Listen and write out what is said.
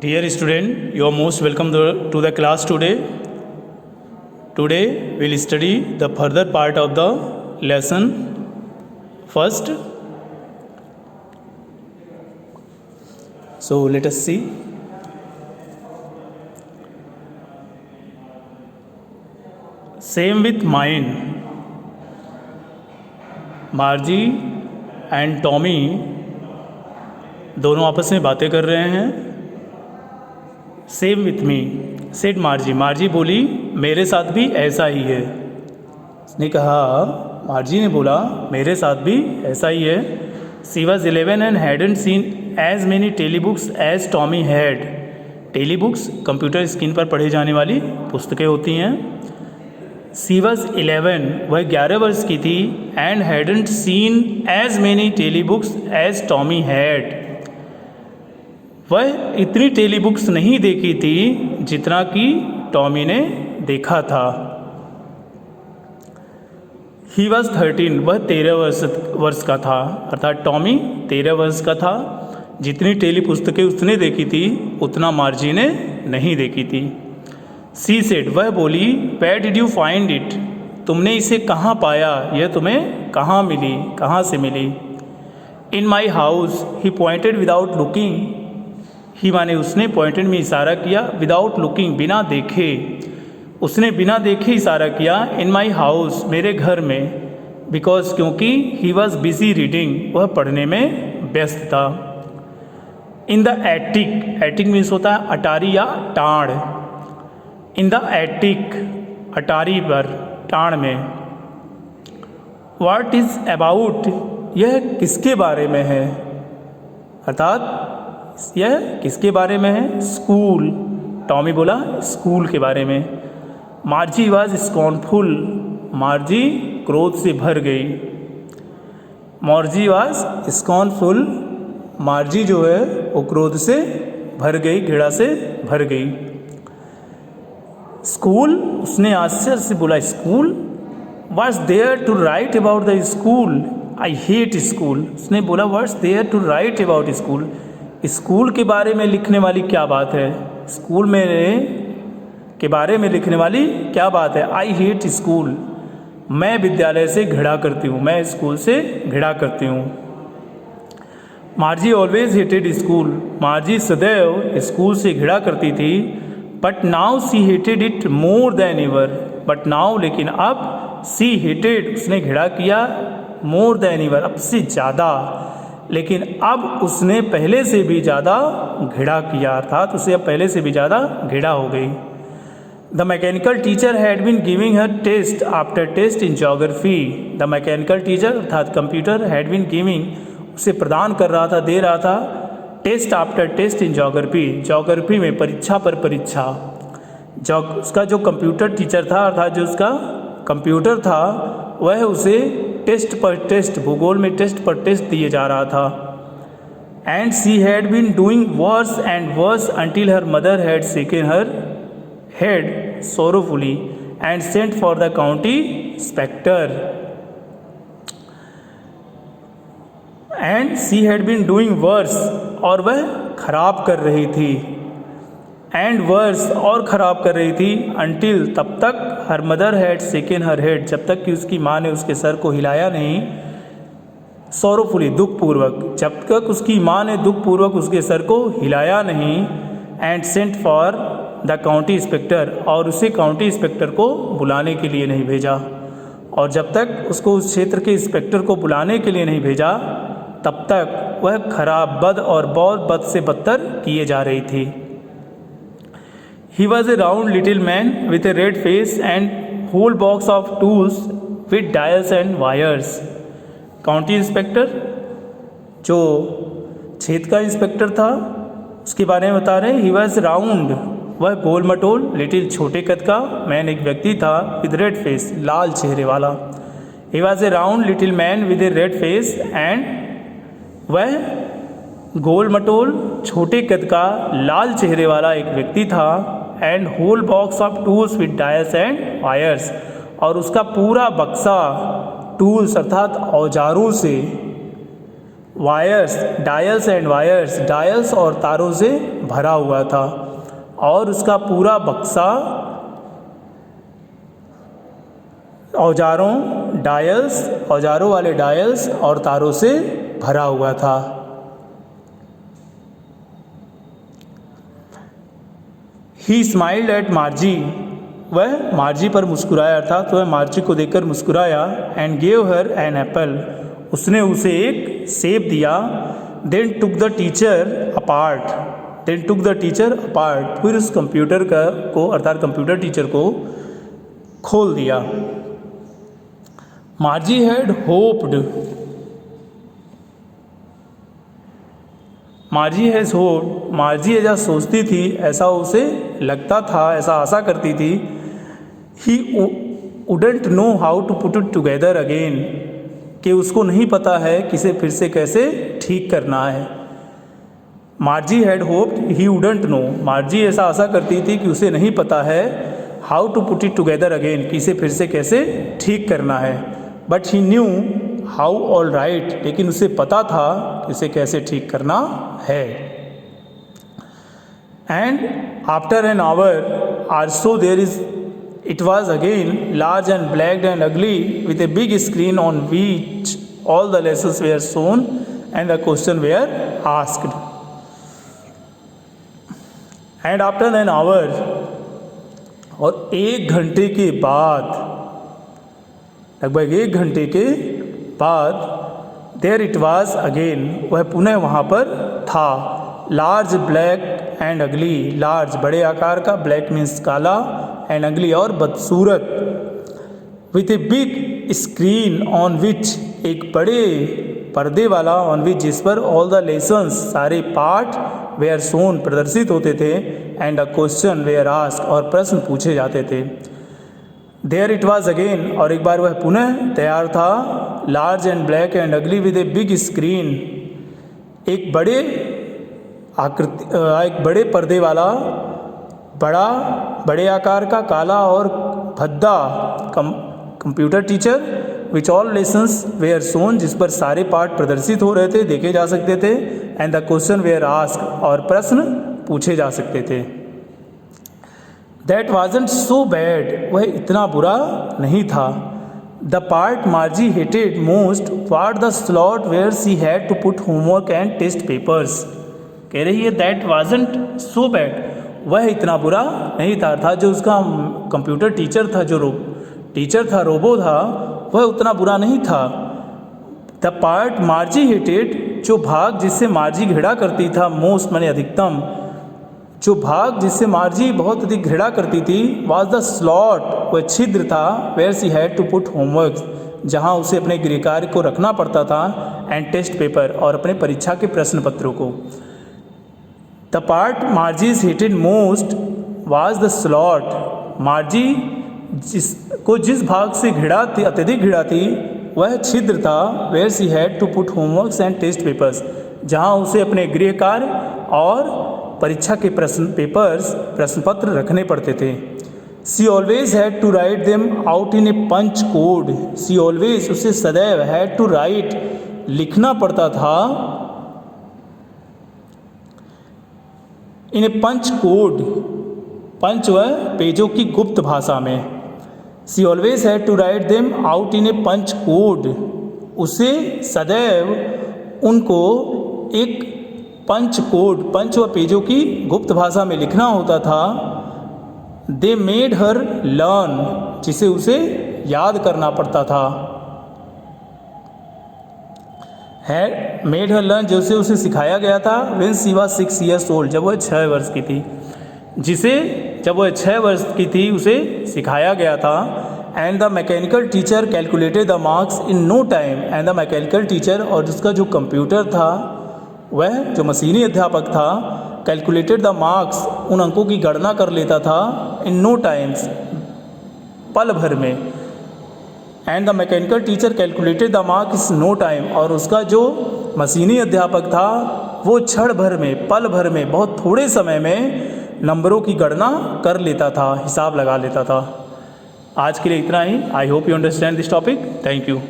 Dear student, you are most welcome to the class today. Today we will study the further part of the lesson. First, so let us see. Same with mine. मार्जी and Tommy दोनों आपस में बातें कर रहे हैं. Same with me said मार्जी. मार्जी बोली मेरे साथ भी ऐसा ही है. उसने कहा, मार्जी ने बोला मेरे साथ भी ऐसा ही है. She was 11 and hadn't seen as many tele books as Tommy had. Tele books computer screen पर पढ़ी जाने वाली पुस्तकें होती हैं. शी वॉज 11, वह 11 वर्ष की थी. And hadn't seen as many tele books as Tommy had, वह इतनी टेली बुक्स नहीं देखी थी जितना कि टॉमी ने देखा था. ही वॉज 13, वह 13 वर्ष का था. अर्थात टॉमी 13 वर्ष का था. जितनी टेली पुस्तकें उसने देखी थी उतना मार्जी ने नहीं देखी थी. सी सेड, वह बोली where did you find it, तुमने इसे कहाँ पाया, यह तुम्हें कहाँ मिली, कहाँ से मिली. In my house, he pointed without looking. He माने उसने, पॉइंटेड में इशारा किया, विदाउट लुकिंग बिना देखे. उसने बिना देखे इशारा किया. इन माई हाउस, मेरे घर में. बिकॉज, क्योंकि ही वॉज बिजी रीडिंग, वह पढ़ने में व्यस्त था. In the attic, attic means होता है अटारी या टाड़. इन द एटिक, अटारी पर, टाड़ में. व्हाट इज अबाउट, यह किसके बारे में है. अर्थात यह किसके बारे में है. स्कूल. टॉमी बोला स्कूल के बारे में. मार्जी वाज स्कॉर्नफुल, मार्जी क्रोध से भर गई. मार्जी वाज स्कॉर्नफुल, मार्जी जो है वो क्रोध से भर गई, घृणा से भर गई. स्कूल, उसने आश्चर्य से बोला school. What's there to write about the school, I hate school. उसने बोला what's there to write about school, school के बारे में लिखने वाली क्या बात है. स्कूल में के बारे में लिखने वाली क्या बात है. आई हेट स्कूल, मैं विद्यालय से घृणा करती हूँ, मैं स्कूल से घृणा करती हूँ. मार्जी ऑलवेज हेटेड स्कूल, मार्जी सदैव स्कूल से घृणा करती थी. But now see hated it more than ever, but now, लेकिन अब, सी हेटेड, उसने घृणा किया, मोर देन एवर, अब से ज़्यादा. लेकिन अब उसने पहले से भी ज़्यादा घृणा किया, अर्थात उसे अब पहले से भी ज़्यादा घृणा हो गई. The mechanical teacher had been giving her test after test in geography. The mechanical teacher अर्थात कंप्यूटर, हैड बीन गिविंग, उसे प्रदान कर रहा था, दे रहा था, test after test in geography, geography में परीक्षा पर परीक्षा. उसका जो कंप्यूटर टीचर था, अर्थात जो उसका कंप्यूटर था, वह उसे टेस्ट पर टेस्ट, भूगोल में टेस्ट पर टेस्ट दिए जा रहा था. And she had been doing worse and worse until her mother had shaken her head sorrowfully and sent for the county inspector. And she had been doing worse, और वह खराब कर रही थी. एंड वर्स, और ख़राब कर रही थी. अंटिल, तब तक, हर mother had shaken her head, जब तक कि उसकी माँ ने उसके सर को हिलाया नहीं. सॉरोफुली, दुखपूर्वक, जब तक उसकी माँ ने दुखपूर्वक उसके सर को हिलाया नहीं. And sent for the county inspector, और उसे काउंटी इंस्पेक्टर को बुलाने के लिए नहीं भेजा. और जब तक उसको उस क्षेत्र के इंस्पेक्टर को बुलाने के लिए नहीं भेजा, तब तक वह खराब, बद और बहुत बद से बदतर किए जा रही थी. He was a round little man with a red face and whole box of tools with dials and wires. County inspector, जो क्षेत्र का इंस्पेक्टर था, उसके बारे में बता रहे हैं. He was round, वह गोल मटोल, लिटिल, छोटे कद का, मैन, एक व्यक्ति था, with red face, लाल चेहरे वाला. He was a round little man with a red face and, वह गोल मटोल, छोटे कद का, लाल चेहरे वाला एक व्यक्ति था. And whole box of tools with dials and wires, और उसका पूरा बक्सा टूल्स अर्थात औजारों से, wires, dials and wires, dials और तारों से भरा हुआ था और उसका पूरा बक्सा औजारों वाले डायल्स और तारों से भरा हुआ था। ही स्माइल्ड एट मार्जी, वह मार्जी पर मुस्कुराया, अर्थात वह मार्जी को देखकर मुस्कुराया। And gave her an apple, उसने उसे एक सेब दिया। Then took the teacher apart, फिर उस कंप्यूटर को अर्थात कंप्यूटर टीचर को खोल दिया। मार्जी हैड होप्ड, मार्जी ऐसा सोचती थी, ऐसा उसे लगता था, ऐसा आशा करती थी। He wouldn't know how to put it together again, कि उसको नहीं पता है कि इसे फिर से कैसे ठीक करना है। Margie had hoped he wouldn't know, Margie ऐसा आशा करती थी कि उसे नहीं पता है how to put it together again, कि इसे फिर से कैसे ठीक करना है। But he knew how all right, लेकिन उसे पता था कि इसे कैसे ठीक करना है। And after an hour also there is, it was again large and black and ugly with a big screen on which all the lessons were shown and the questions were asked. And after an hour, और 1 घंटे के बाद, लगभग 1 घंटे के बाद, there it was again, वह पुनः वहाँ पर था। लार्ज ब्लैक एंड अगली, लार्ज बड़े आकार का, ब्लैक मीन्स काला, एंड अगली और बदसूरत, with a big screen on which, एक बड़े पर्दे वाला, ऑन विच जिस पर ऑल द लेसन्स सारे पाठ वेयर शोन प्रदर्शित होते थे, and a question were asked और प्रश्न पूछे जाते थे। देयर इट वाज अगेन, और एक बार वह पुनः तैयार था। लार्ज एंड ब्लैक एंड अगली विद ए बिग स्क्रीन, एक बड़े पर्दे वाला, बड़े आकार का, काला और भद्दा computer teacher, which all lessons were shown, जिस पर सारे पाठ प्रदर्शित हो रहे थे, देखे जा सकते थे, and the question were asked और प्रश्न पूछे जा सकते थे। दैट वाजंट सो बैड, वह इतना बुरा नहीं था। The part Margie hated most what the slot where she had to put homework and test papers. कह रही है दैट वाजंट सो बैड, वह इतना बुरा नहीं था, अर्थात जो उसका कंप्यूटर टीचर था, रोबो था, वह उतना बुरा नहीं था। द पार्ट मार्जी हेटेड, जो भाग जिससे मार्जी घृणा करती था, मोस्ट माने अधिकतम, जो भाग जिससे मार्जी बहुत अधिक घृणा करती थी, वाज द स्लॉट, वह छिद्र था, where she had to put homework, जहाँ उसे अपने गृह कार्य को रखना पड़ता था, एंड टेस्ट पेपर और अपने परीक्षा के प्रश्न पत्रों को। The part Margie's hated most was the slot, Margie जिस भाग से अत्यधिक घृणा थी, वह छिद्र था, where she had to put homeworks and test papers, जहाँ उसे अपने गृह कार्य और परीक्षा के प्रश्न पत्र रखने पड़ते थे। She always had to write them out in a punch code, she always, उसे सदैव, हैड टू राइट, लिखना पड़ता था, इन ए पंच कोड, पंच व पेजों की गुप्त भाषा में। She always had to write them out in a punch code, उसे सदैव उनको एक पंच कोड, पंच व पेजों की गुप्त भाषा में लिखना होता था। दे मेड हर लर्न, जिसे उसे याद करना पड़ता था। है मेड हर लर्न, जैसे उसे सिखाया गया था। When she was 6 years old, जब वह 6 वर्ष की थी, जब वह 6 वर्ष की थी उसे सिखाया गया था। And the mechanical teacher calculated the marks in no time, and the mechanical teacher, और जिसका जो कंप्यूटर था, वह जो मशीनी अध्यापक था, कैलकुलेटेड द मार्क्स, उन अंकों की गणना कर लेता था, इन नो टाइम्स, पल भर में। And the mechanical teacher calculated the marks no time, और उसका जो मशीनी अध्यापक था, वो क्षण भर में, पल भर में, बहुत थोड़े समय में नंबरों की गणना कर लेता था, हिसाब लगा लेता था। आज के लिए इतना ही। I hope you understand this topic. Thank you.